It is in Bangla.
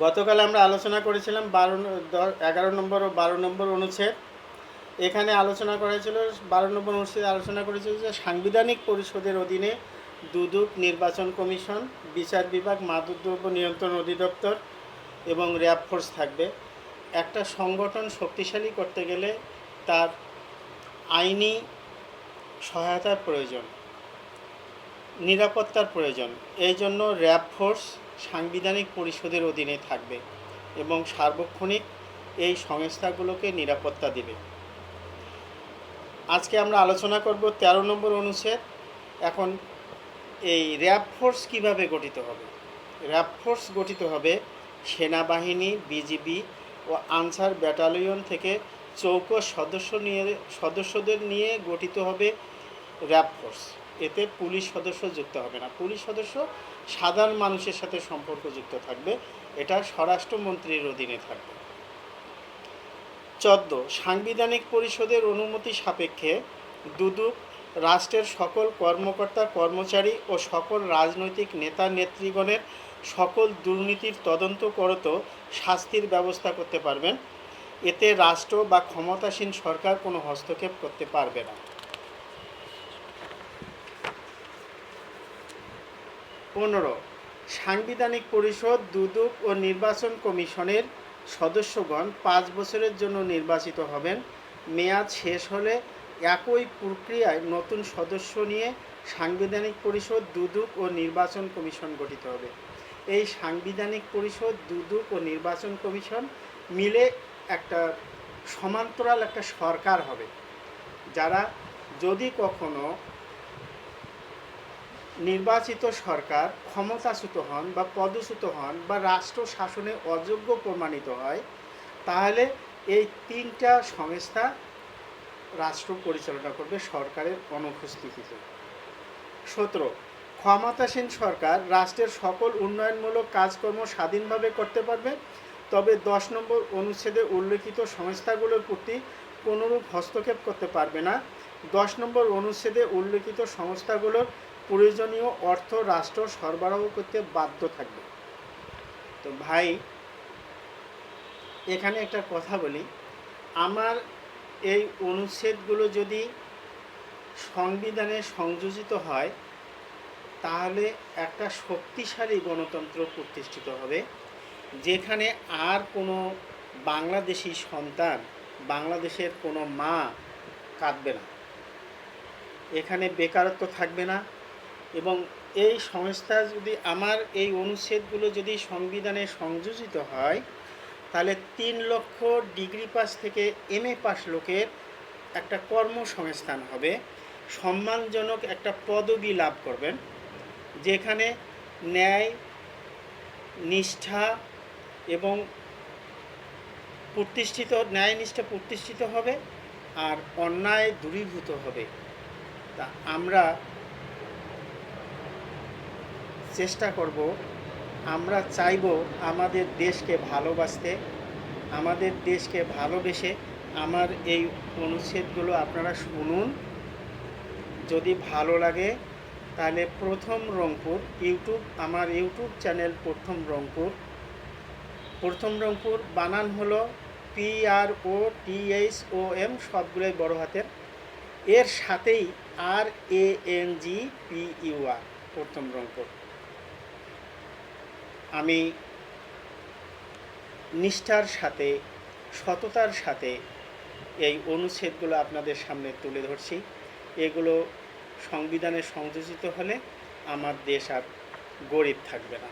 গতকাল আমরা আলোচনা করেছিলাম 11 নম্বর ও 12 নম্বর অনুচ্ছেদ। এখানে আলোচনা করা হয়েছিল 12 নম্বর অনুচ্ছেদে আলোচনা করেছিল যে সাংবিধানিক পরিষদের অধীনে দুদক, নির্বাচন কমিশন, বিচার বিভাগ, মাদকদ্রব্য নিয়ন্ত্রণ অধিদপ্তর এবং র্যাব ফোর্স থাকবে। একটা সংগঠন শক্তিশালী করতে গেলে তার আইনি সহায়তার প্রয়োজন, নিরাপত্তার প্রয়োজন। এই জন্য র্যাব ফোর্স সাংবিধানিক পরিষদের অধীনে থাকবে এবং সার্বক্ষণিক এই সংস্থাগুলোকে নিরাপত্তা দেবে। আজকে আমরা আলোচনা করব 13 নম্বর অনুচ্ছেদ। এখন এই র্যাব ফোর্স কীভাবে গঠিত হবে? র্যাব ফোর্স গঠিত হবে সেনাবাহিনী, বিজিবি ও আনসার ব্যাটালিয়ন থেকে চৌকস সদস্যদের নিয়ে গঠিত হবে র্যাব ফোর্স। এতে পুলিশ সদস্য যুক্ত হবে না। পুলিশ সদস্য সাধারণ মানুষের সাথে সম্পর্কযুক্ত থাকবে। এটা স্বরাষ্ট্রমন্ত্রীর অধীনে থাকবে। 14, সাংবিধানিক পরিষদের অনুমতি সাপেক্ষে দুদক রাষ্ট্রের সকল কর্মকর্তা, কর্মচারী ও সকল রাজনৈতিক নেতা নেতৃগণের সকল দুর্নীতির তদন্ত করত শাস্তির ব্যবস্থা করতে পারবেন। এতে রাষ্ট্র বা ক্ষমতাসীন সরকার কোনো হস্তক্ষেপ করতে পারবে না। 15, সাংবিধানিক পরিষদ, দুদক ও নির্বাচন কমিশনের সদস্যগণ 5 বছরের জন্য নির্বাচিত হবেন। মেয়াদ শেষ হলে একই প্রক্রিয়ায় নতুন সদস্য নিয়ে সাংবিধানিক পরিষদ, দুদক ও নির্বাচন কমিশন গঠিত হবে। এই সাংবিধানিক পরিষদ, দুদক ও নির্বাচন কমিশন মিলে একটা সমান্তরাল একটা সরকার হবে, যারা যদি কখনো নির্বাচিত সরকার ক্ষমতাচ্যুত হন বা পদচ্যুত হন বা রাষ্ট্র শাসনে অযোগ্য প্রমাণিত হয়, তাহলে এই 3টা সংস্থা রাষ্ট্র পরিচালনা করবে সরকারের অনুপস্থিতিতে। 17, ক্ষমতাসীন সরকার রাষ্ট্রের সকল উন্নয়নমূলক কাজকর্ম স্বাধীনভাবে করতে পারবে, তবে 10 নম্বর অনুচ্ছেদে উল্লেখিত সংস্থাগুলোর প্রতি কোনোরূপ হস্তক্ষেপ করতে পারবে না। 10 নম্বর অনুচ্ছেদে উল্লেখিত সংস্থাগুলোর প্রয়োজনীয় অর্থ রাষ্ট্র সরবরাহ করতে বাধ্য থাকবে। তো ভাই, এখানে একটা কথা বলি, আমার এই অনুচ্ছেদগুলো যদি সংবিধানে সংযোজিত হয়, তাহলে একটা শক্তিশালী গণতন্ত্র প্রতিষ্ঠিত হবে, যেখানে আর কোনো বাংলাদেশি সন্তান, বাংলাদেশের কোনো মা কাঁদবে না, এখানে বেকারত্ব থাকবে না। এবং এই সংস্থা যদি, আমার এই অনুচ্ছেদগুলো যদি সংবিধানে সংযোজিত হয়, তাহলে 3 লক্ষ ডিগ্রি পাস থেকে MA পাস লোকের একটা কর্মসংস্থান হবে, সম্মানজনক একটা পদবি লাভ করবেন, যেখানে ন্যায়, নিষ্ঠা এবং ন্যায়নিষ্ঠা প্রতিষ্ঠিত হবে আর অন্যায় দূরীভূত হবে। তা আমরা চেষ্টা করব, আমরা চাইব আমাদের দেশকে ভালোবাসতে, আমাদের দেশকে ভালোবেসে আমার এই অনুচ্ছেদগুলো আপনারা শুনুন। যদি ভালো লাগে তাহলে প্রথম রংপুর আমার ইউটিউব চ্যানেল প্রথম রংপুর বানান হলো PROTHOM, সবগুলোই বড় হাতের, এর সাথেই RANGPUR, প্রথম রংপুর। আমি নিষ্ঠার সাথে, সততার সাথে এই অনুচ্ছেদগুলো আপনাদের সামনে তুলে ধরছি। এগুলো সংবিধানে সংযোজিত হলে আমার দেশ আর গরিব থাকবে না।